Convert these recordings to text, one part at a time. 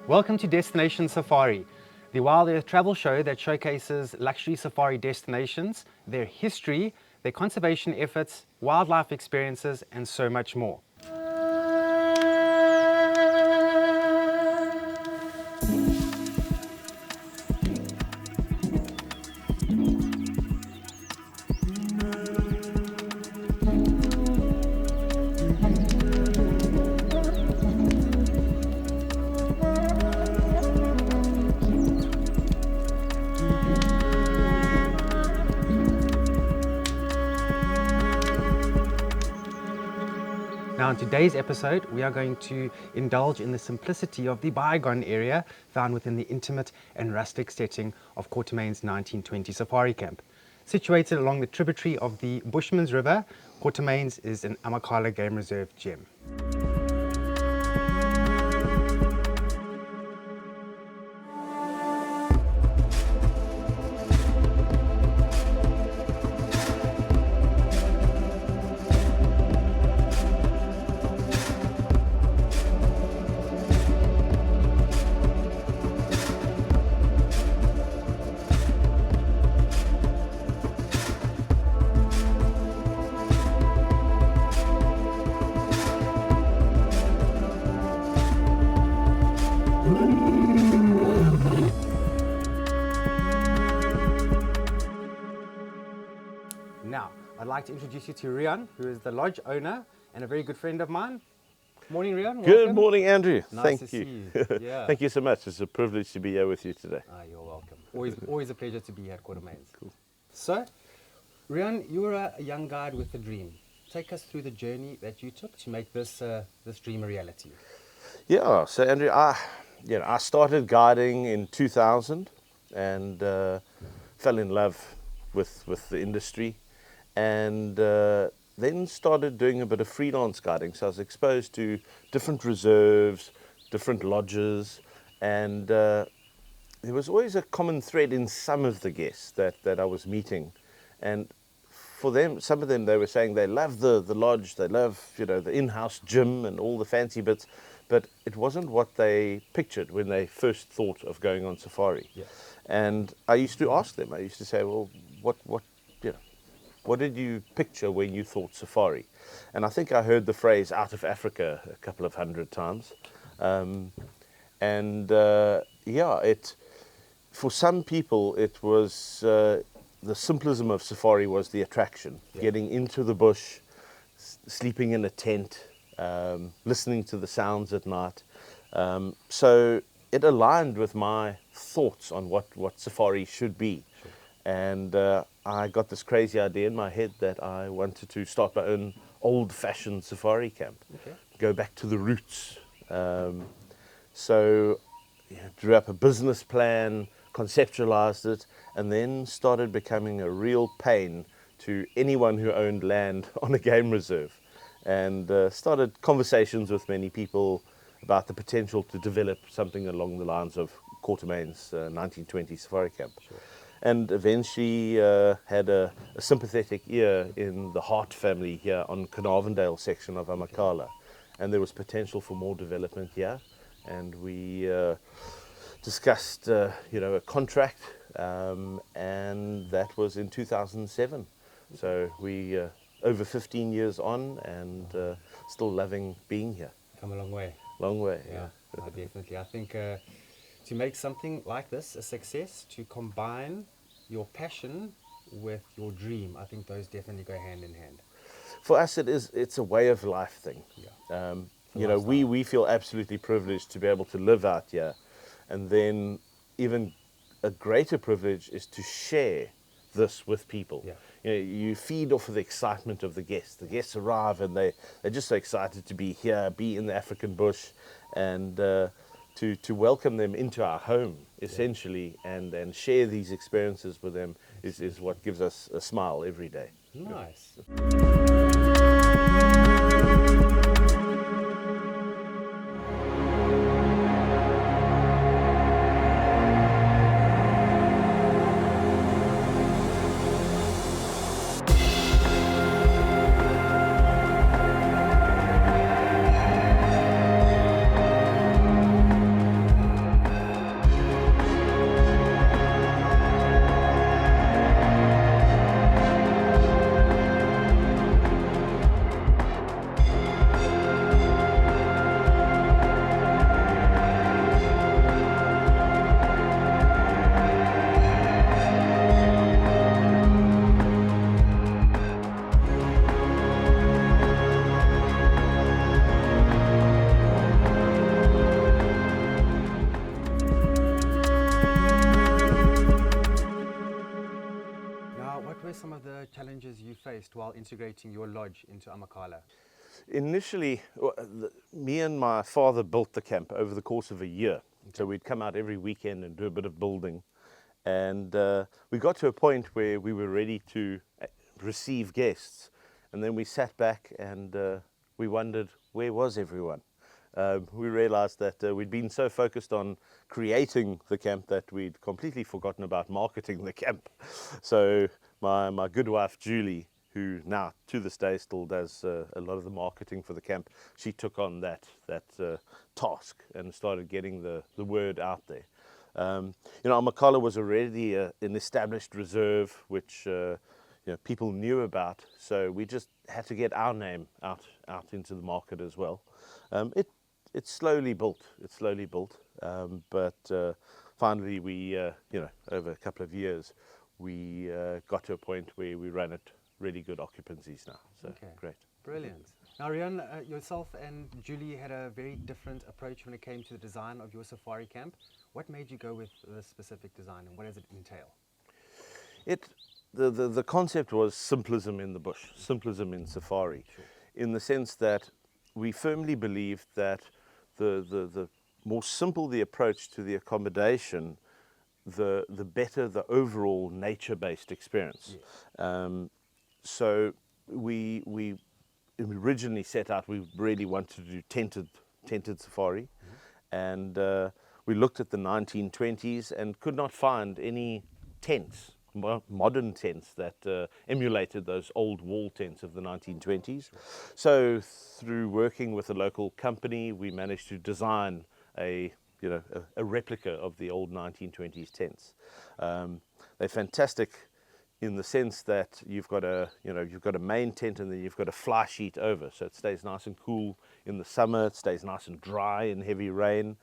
Welcome to Destination Safari, the Wild Earth travel show that showcases luxury safari destinations, their history, their conservation efforts, wildlife experiences, and so much more. Now in today's episode, we are going to indulge in the simplicity of the bygone area found within the intimate and rustic setting of Quatermain's 1920 safari camp. Situated along the tributary of the Bushman's River, Quatermain's is an Amakhala Game Reserve gem. Now, I'd like to introduce you to Rian, who is the lodge owner and a very good friend of mine. Morning, Rian. Good Welcome. morning, Andrew. Nice Thank to you. see you. Yeah. Thank you so much. It's a privilege to be here with you today. You're welcome. Always a pleasure to be here at Quatermain's. Cool. So, Rian, you were a young guide with a dream. Take us through the journey that you took to make this dream a reality. Yeah. So, Andrew, I started guiding in 2000 and fell in love with the industry, and then started doing a bit of freelance guiding. So I was exposed to different reserves, different lodges, and there was always a common thread in some of the guests that I was meeting. And for them, some of them, they were saying they love the lodge, they love the in-house gym and all the fancy bits, but it wasn't what they pictured when they first thought of going on safari. Yeah. And I used to ask them, I used to say, well, what did you picture when you thought safari? And I think I heard the phrase out of Africa a couple of hundred times. For some people, it was the simplism of safari was the attraction. Yeah. Getting into the bush, sleeping in a tent, listening to the sounds at night. So it aligned with my thoughts on what safari should be. Sure. And I got this crazy idea in my head that I wanted to start my own old-fashioned safari camp. Okay. Go back to the roots. Drew up a business plan, conceptualized it, and then started becoming a real pain to anyone who owned land on a game reserve. And started conversations with many people about the potential to develop something along the lines of Quatermain's 1920 safari camp. Sure. And eventually had a sympathetic ear in the Hart family here on Carnarvondale section of Amakhala. And there was potential for more development here. And we discussed a contract, and that was in 2007. So we over 15 years on, and still loving being here. Come a long way. Long way, yeah. Definitely. I think to make something like this a success, to combine your passion with your dream, I think those definitely go hand in hand. For us, it's a way of life thing. Yeah. We feel absolutely privileged to be able to live out here, and then even a greater privilege is to share this with people. Yeah. You feed off of the excitement of the guests. The guests arrive and they're just so excited to be here, be in the African bush, and to welcome them into our home, essentially, and share these experiences with them is what gives us a smile every day. Nice. faced while integrating your lodge into Amakhala? Initially, me and my father built the camp over the course of a year. So we'd come out every weekend and do a bit of building. And we got to a point where we were ready to receive guests. And then we sat back and we wondered, where was everyone? We realized that we'd been so focused on creating the camp that we'd completely forgotten about marketing the camp. So my good wife, Julie, who now to this day still does a lot of the marketing for the camp, she took on that task and started getting the word out there. Amakhala was already an established reserve which people knew about, so we just had to get our name out into the market as well. It's slowly built. But finally we, over a couple of years, we got to a point where we ran at really good occupancies now. So Okay. great. Brilliant. Now, Rian, yourself and Julie had a very different approach when it came to the design of your safari camp. What made you go with this specific design, and what does it entail? The concept was simplism in the bush, simplism in safari, Sure. in the sense that we firmly believed that the more simple the approach to the accommodation, the better the overall nature-based experience. Yes. So we originally set out, we really wanted to do tented safari, and we looked at the 1920s and could not find any tents, modern tents that emulated those old wall tents of the 1920s. So through working with a local company, we managed to design a replica of the old 1920s tents. They're fantastic in the sense that you've got a main tent and then you've got a fly sheet over, so it stays nice and cool in the summer, it stays nice and dry in heavy rain.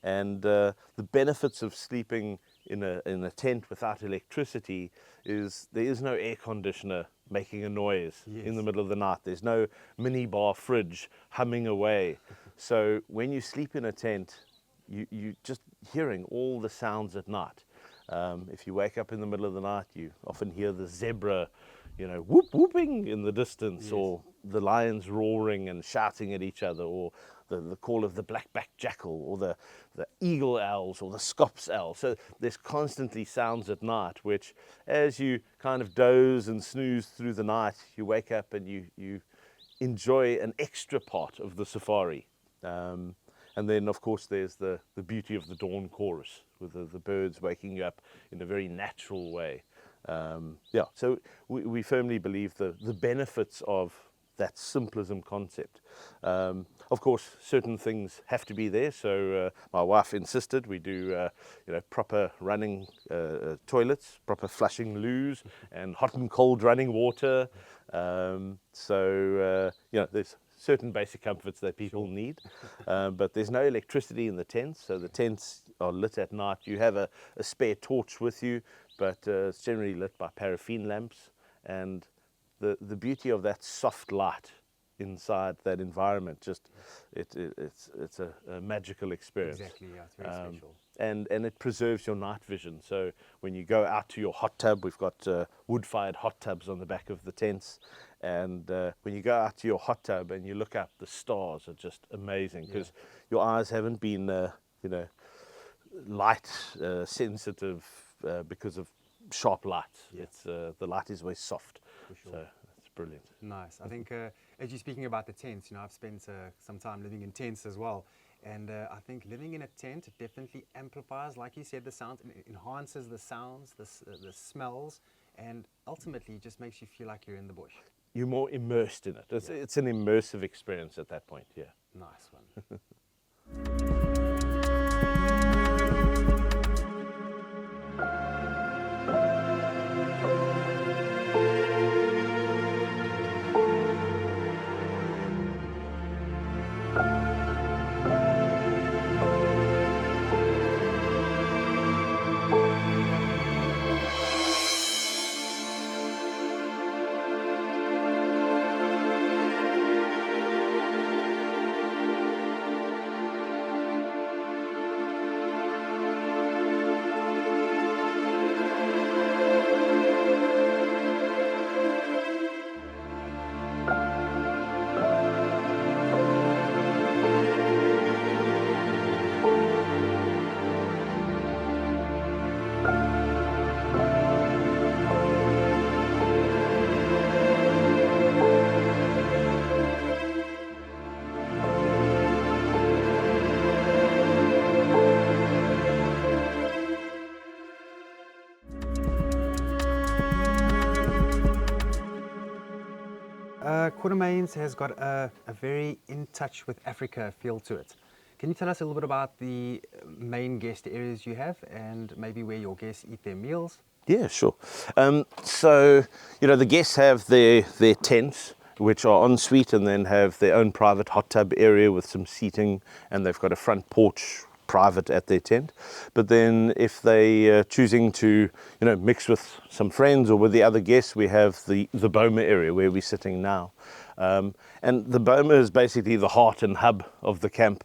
And the benefits of sleeping in a tent without electricity is there is no air conditioner making a noise in the middle of the night. There's no minibar fridge humming away. So when you sleep in a tent, you just hearing all the sounds at night. If you wake up in the middle of the night, you often hear the zebra, whooping in the distance, Yes. or the lions roaring and shouting at each other, or the call of the black-backed jackal, or the eagle owls, or the scops owl. So there's constantly sounds at night, which as you kind of doze and snooze through the night, you wake up and you enjoy an extra part of the safari. And then, of course, there's the beauty of the dawn chorus, with the birds waking you up in a very natural way. So we firmly believe the benefits of that simplism concept. Of course, certain things have to be there. So my wife insisted we do, proper running toilets, proper flushing loos, and hot and cold running water. There's certain basic comforts that people need, but there's no electricity in the tents, so the tents are lit at night. You have a spare torch with you, but it's generally lit by paraffin lamps, and the beauty of that soft light inside that environment, just it's a magical experience. Exactly, yeah, it's very special. And it preserves your night vision. So when you go out to your hot tub, we've got wood-fired hot tubs on the back of the tents. And when you go out to your hot tub and you look up, the stars are just amazing, because your eyes haven't been, light sensitive because of sharp light. Yeah. It's the light is always soft. For sure. So it's brilliant. Nice. I think as you're speaking about the tents, I've spent some time living in tents as well. And I think living in a tent definitely amplifies, like you said, the sound, and it enhances the sounds, the smells, and ultimately just makes you feel like you're in the bush. You're more immersed in it. It's an immersive experience at that point, yeah. Nice one. Quatermain's has got a very in touch with Africa feel to it. Can you tell us a little bit about the main guest areas you have and maybe where your guests eat their meals? Yeah, sure. So, the guests have their tents, which are en suite, and then have their own private hot tub area with some seating, and they've got a front porch private at their tent. But then if they are choosing to, mix with some friends or with the other guests, we have the boma area where we're sitting now. And the boma is basically the heart and hub of the camp.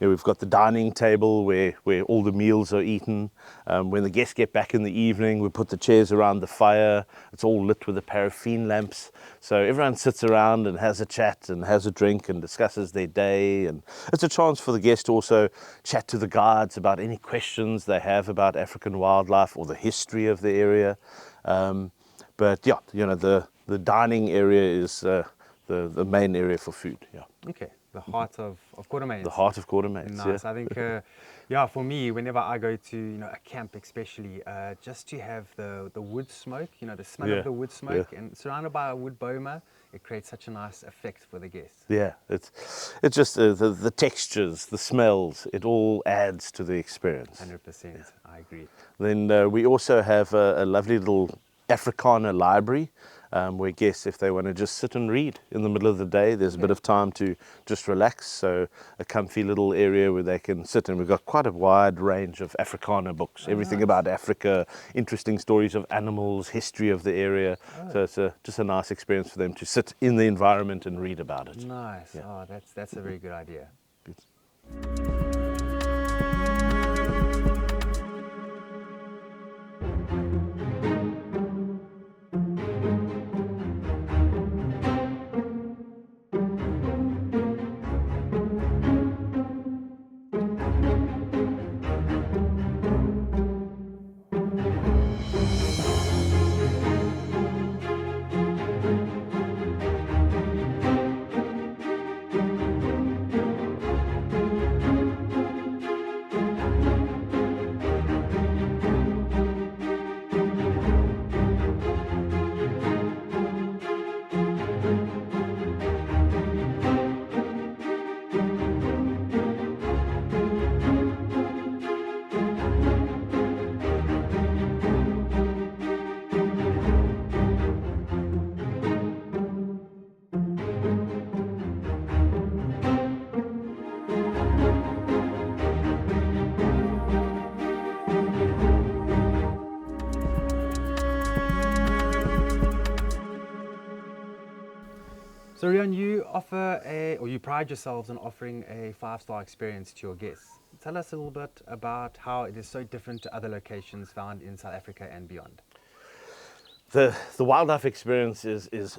We've got the dining table where all the meals are eaten. When the guests get back in the evening, we put the chairs around the fire. It's all lit with the paraffin lamps. So everyone sits around and has a chat and has a drink and discusses their day. And it's a chance for the guests to also chat to the guides about any questions they have about African wildlife or the history of the area. But yeah, the dining area is the main area for food. Yeah. Okay, the heart of Quatermain. The heart of Quatermain. Nice. Yeah. I think, for me, whenever I go to a camp, especially, just to have the wood smoke, the smell of the wood smoke, and surrounded by a wood boma, it creates such a nice effect for the guests. Yeah, it's just the textures, the smells, it all adds to the experience. 100%. Yeah. I agree. Then we also have a lovely little Afrikaner library. Where guests, if they want to just sit and read in the middle of the day, there's a bit of time to just relax. So a comfy little area where they can sit, and we've got quite a wide range of Afrikaner books, everything about Africa, interesting stories of animals, history of the area. So it's just a nice experience for them to sit in the environment and read about it. Nice. Yeah. Oh, that's a very good idea. Good. So Rian, you pride yourselves on offering a 5-star experience to your guests. Tell us a little bit about how it is so different to other locations found in South Africa and beyond. The wildlife experience is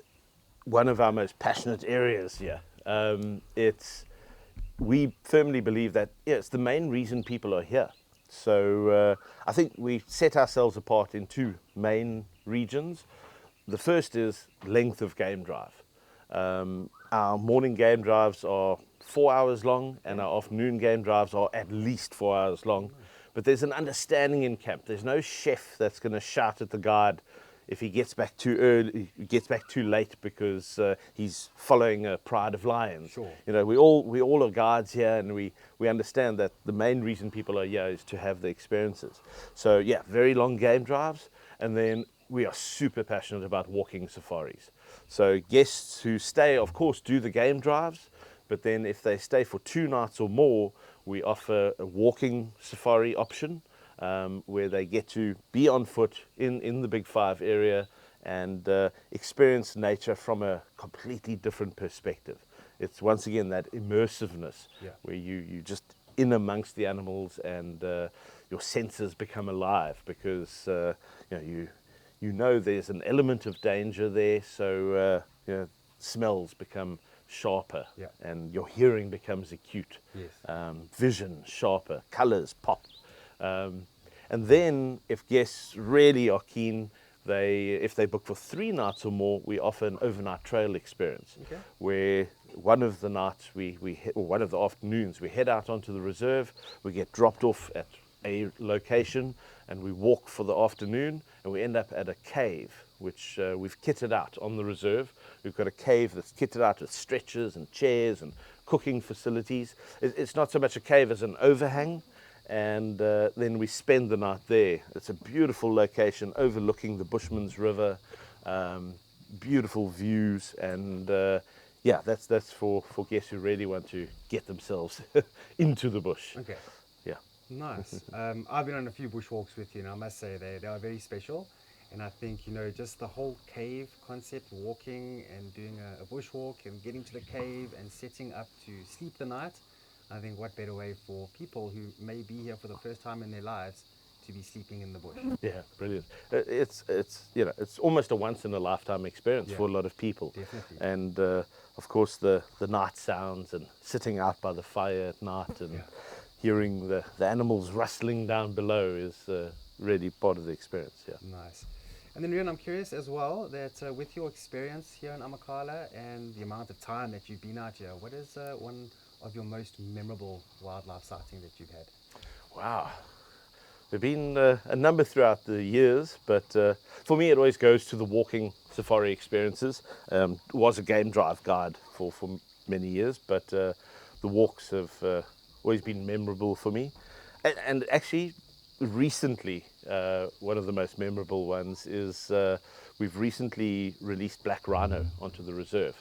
one of our most passionate areas here. We firmly believe that it's the main reason people are here. So I think we set ourselves apart in two main regions. The first is length of game drive. Our morning game drives are 4 hours long, and our afternoon game drives are at least 4 hours long. But there's an understanding in camp. There's no chef that's going to shout at the guide if he gets back too early, gets back too late because he's following a pride of lions. Sure. We all are guides here, and we understand that the main reason people are here is to have the experiences. So yeah, very long game drives, and then we are super passionate about walking safaris. So guests who stay, of course, do the game drives, but then if they stay for 2 nights or more, we offer a walking safari option where they get to be on foot in the Big Five area and experience nature from a completely different perspective. It's once again that immersiveness where you just in amongst the animals, and your senses become alive because you know there's an element of danger there, so smells become sharper, and your hearing becomes acute. Yes. Vision sharper, colors pop. And then if guests really are keen, if they book for 3 nights or more, we offer an overnight trail experience, where one of the nights or one of the afternoons we head out onto the reserve, we get dropped off at a location, and we walk for the afternoon, and we end up at a cave which we've kitted out on the reserve. We've got a cave that's kitted out with stretchers and chairs and cooking facilities. It's not so much a cave as an overhang, and then we spend the night there. It's a beautiful location overlooking the Bushman's River, beautiful views, and yeah, that's for guests who really want to get themselves into the bush. Okay. Yeah. Nice. I've been on a few bushwalks with you, and I must say they are very special. And I think, you know, just the whole cave concept, walking and doing a bushwalk and getting to the cave and setting up to sleep the night, I think what better way for people who may be here for the first time in their lives to be sleeping in the bush. Yeah, brilliant. It's you know, it's almost a once in a lifetime experience Yeah, for a lot of people. definitely. And of course the night sounds and sitting out by the fire at night and Yeah. hearing the animals rustling down below is really part of the experience. Yeah. Nice. And then, Rian, I'm curious as well that with your experience here in Amakhala and the amount of time that you've been out here, what is one of your most memorable wildlife sighting that you've had? Wow. There've been a number throughout the years, but for me it always goes to the walking safari experiences. Was a game drive guide for many years, but the walks have always been memorable for me. And actually, recently, one of the most memorable ones is we've recently released black rhino onto the reserve.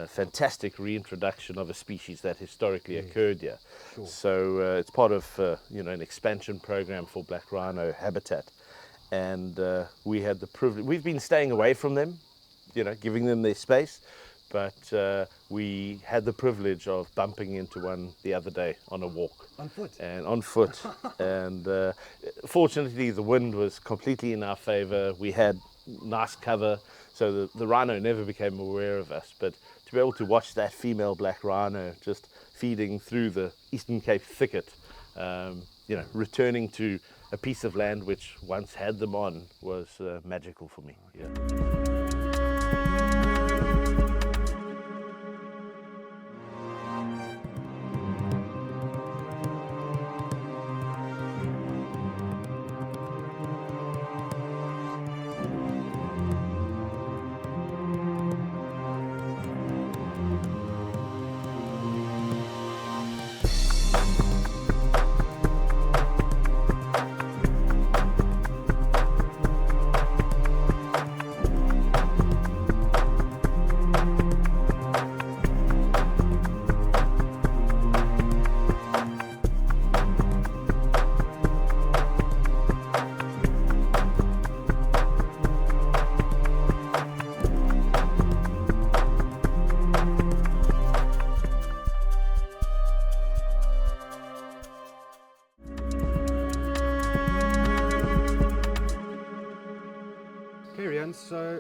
Fantastic reintroduction of a species that historically occurred here. Sure. So it's part of you know, an expansion program for black rhino habitat, and we had the privilege. We've been staying away from them, you know, giving them their space, but we had the privilege of bumping into one the other day on a walk. On foot? And on foot. And fortunately, the wind was completely in our favor. We had nice cover, so the rhino never became aware of us. But to be able to watch that female black rhino just feeding through the Eastern Cape thicket, you know, returning to a piece of land which once had them on was magical for me. Yeah. So,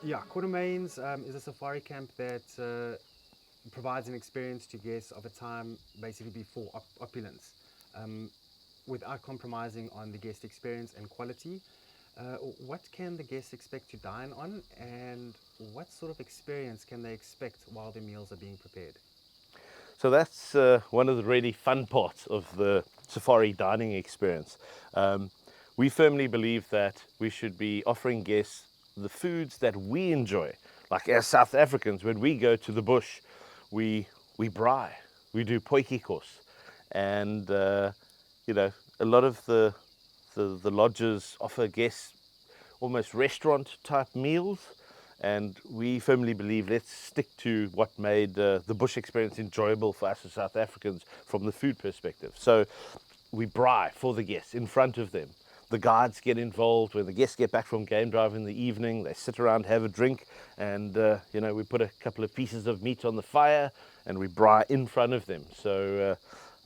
yeah, Quatermain's is a safari camp that provides an experience to guests of a time basically before opulence, without compromising on the guest experience and quality. What can the guests expect to dine on, and what sort of experience can they expect while the meals are being prepared? So that's one of the really fun parts of the safari dining experience. We firmly believe that we should be offering guests the foods that we enjoy. Like as South Africans, when we go to the bush, we braai, we do potjie kos, and you know, a lot of the lodges offer guests almost restaurant type meals, and we firmly believe let's stick to what made the bush experience enjoyable for us as South Africans from the food perspective. So we braai for the guests in front of them. The guides get involved. When the guests get back from game drive in the evening, they sit around, have a drink, and you know, we put a couple of pieces of meat on the fire and we braai in front of them. So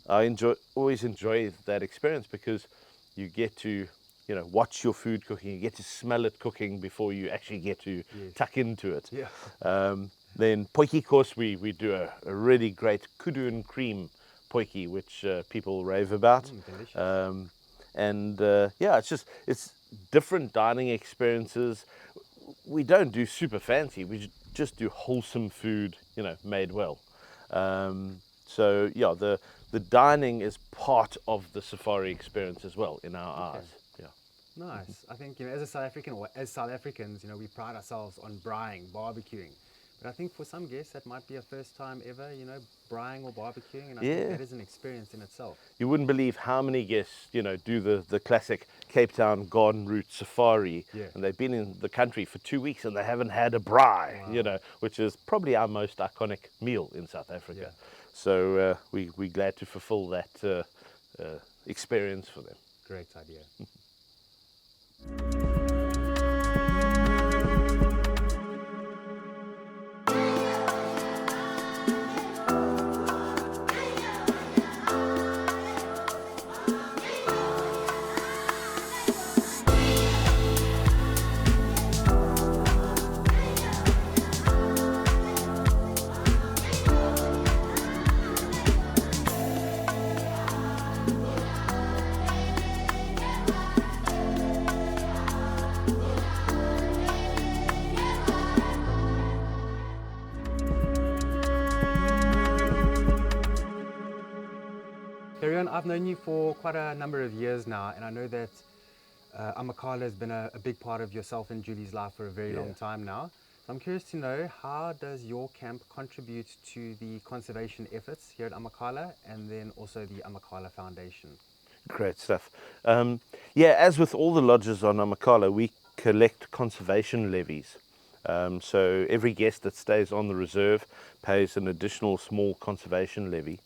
I always enjoy that experience because you get to, you know, watch your food cooking. You get to smell it cooking before you actually get to tuck into it. Yeah. Then potjie kos, we do a really great kudu and cream potjie, which people rave about. Delicious. And yeah, it's different dining experiences. We don't do super fancy. We just do wholesome food, you know, made well. So yeah, the dining is part of the safari experience as well in our eyes. Yeah. Nice. I think, as a South African, or as South Africans, we pride ourselves on braaiing, barbecuing. But I think for some guests that might be a first time ever, braaiing or barbecuing, and I think Yeah. that is an experience in itself. You wouldn't believe how many guests, do the classic Cape Town garden route safari, Yeah. and they've been in the country for 2 weeks and they haven't had a braai, Wow. which is probably our most iconic meal in South Africa. Yeah. So we're glad to fulfill that experience for them. Great idea. Karion, I've known you for quite a number of years now, and I know that Amakhala has been a big part of yourself and Julie's life for a very long time now. So I'm curious to know, how does your camp contribute to the conservation efforts here at Amakhala, and then also the Amakhala Foundation? Great stuff. As with all the lodges on Amakhala, we collect conservation levies. So every guest that stays on the reserve pays an additional small conservation levy.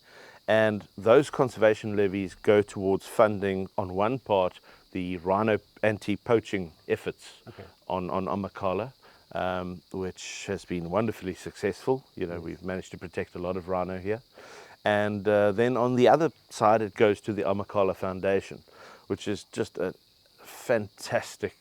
And those conservation levies go towards funding, on one part, the rhino anti-poaching efforts on Amakhala, which has been wonderfully successful. We've managed to protect a lot of rhino here. And then on the other side, it goes to the Amakhala Foundation, which is just a fantastic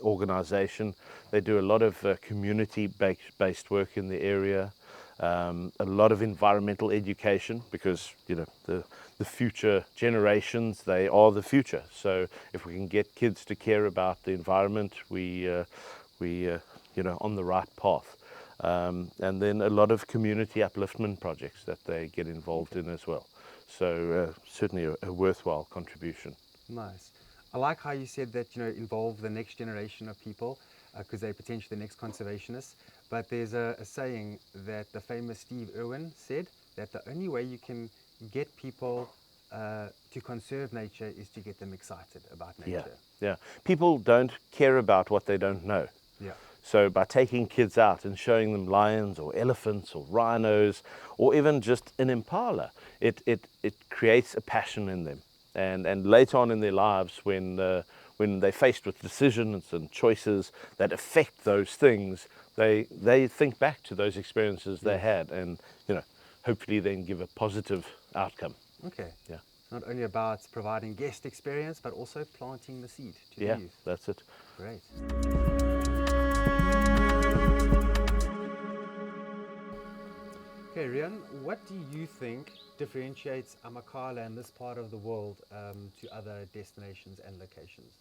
organization. They do a lot of community-based work in the area, a lot of environmental education, because the future generations, they are the future. So if we can get kids to care about the environment, we on the right path. And then a lot of community upliftment projects that they get involved in as well. So certainly a worthwhile contribution. Nice. I like how you said that, involve the next generation of people, because they're potentially the next conservationists. But there's a saying that the famous Steve Irwin said, that the only way you can get people to conserve nature is to get them excited about nature. Yeah. People don't care about what they don't know. Yeah. So by taking kids out and showing them lions or elephants or rhinos, or even just an impala, it creates a passion in them. And later on in their lives, when they're faced with decisions and choices that affect those things, they think back to those experiences they had, and hopefully then give a positive outcome. Okay. Yeah. It's not only about providing guest experience, but also planting the seed to the youth. That's it. Great. Okay, Rian, what do you think differentiates Amakhala and this part of the world to other destinations and locations?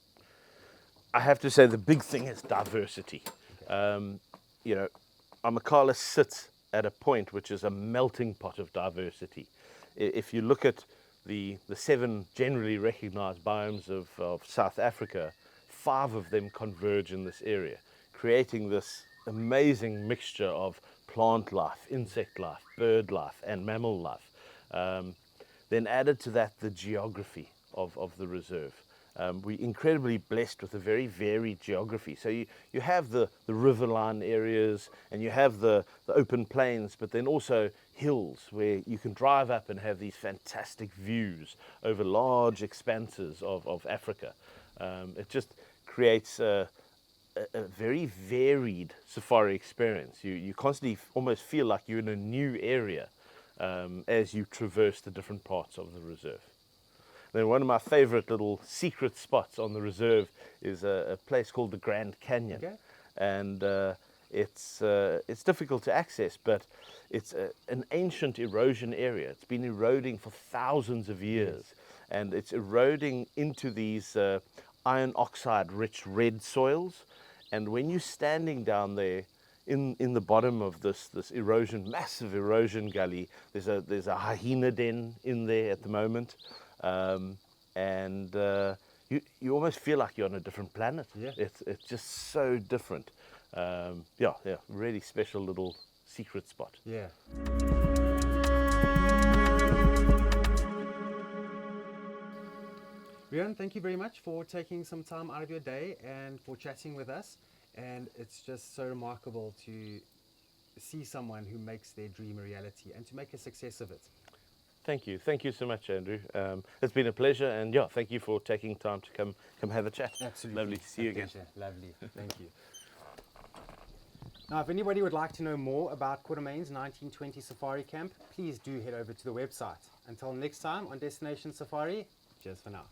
I have to say the big thing is diversity. Amakhala sits at a point which is a melting pot of diversity. If you look at the 7 generally recognized biomes of South Africa, 5 of them converge in this area, creating this amazing mixture of plant life, insect life, bird life, and mammal life. Then added to that, the geography of the reserve. We're incredibly blessed with a very varied geography. So you have the riverline areas, and you have the open plains, but then also hills where you can drive up and have these fantastic views over large expanses of Africa. It just creates a very varied safari experience. You constantly almost feel like you're in a new area as you traverse the different parts of the reserve. Then one of my favorite little secret spots on the reserve is a place called the Grand Canyon. Okay. And it's difficult to access, but it's an ancient erosion area. It's been eroding for thousands of years, and it's eroding into these iron oxide rich red soils. And when you're standing down there in the bottom of this erosion, massive erosion gully, there's a hyena den in there at the moment. you almost feel like you're on a different planet. Yeah. It's just so different. Yeah, really special little secret spot. Yeah. Rian, thank you very much for taking some time out of your day and for chatting with us. And it's just so remarkable to see someone who makes their dream a reality and to make a success of it. Thank you so much, Andrew. It's been a pleasure, and yeah, thank you for taking time to come have a chat. Absolutely. Lovely to see you again. Pleasure. Lovely. Thank you. Now, if anybody would like to know more about Quatermain's 1920 Safari Camp, please do head over to the website. Until next time on Destination Safari, cheers for now.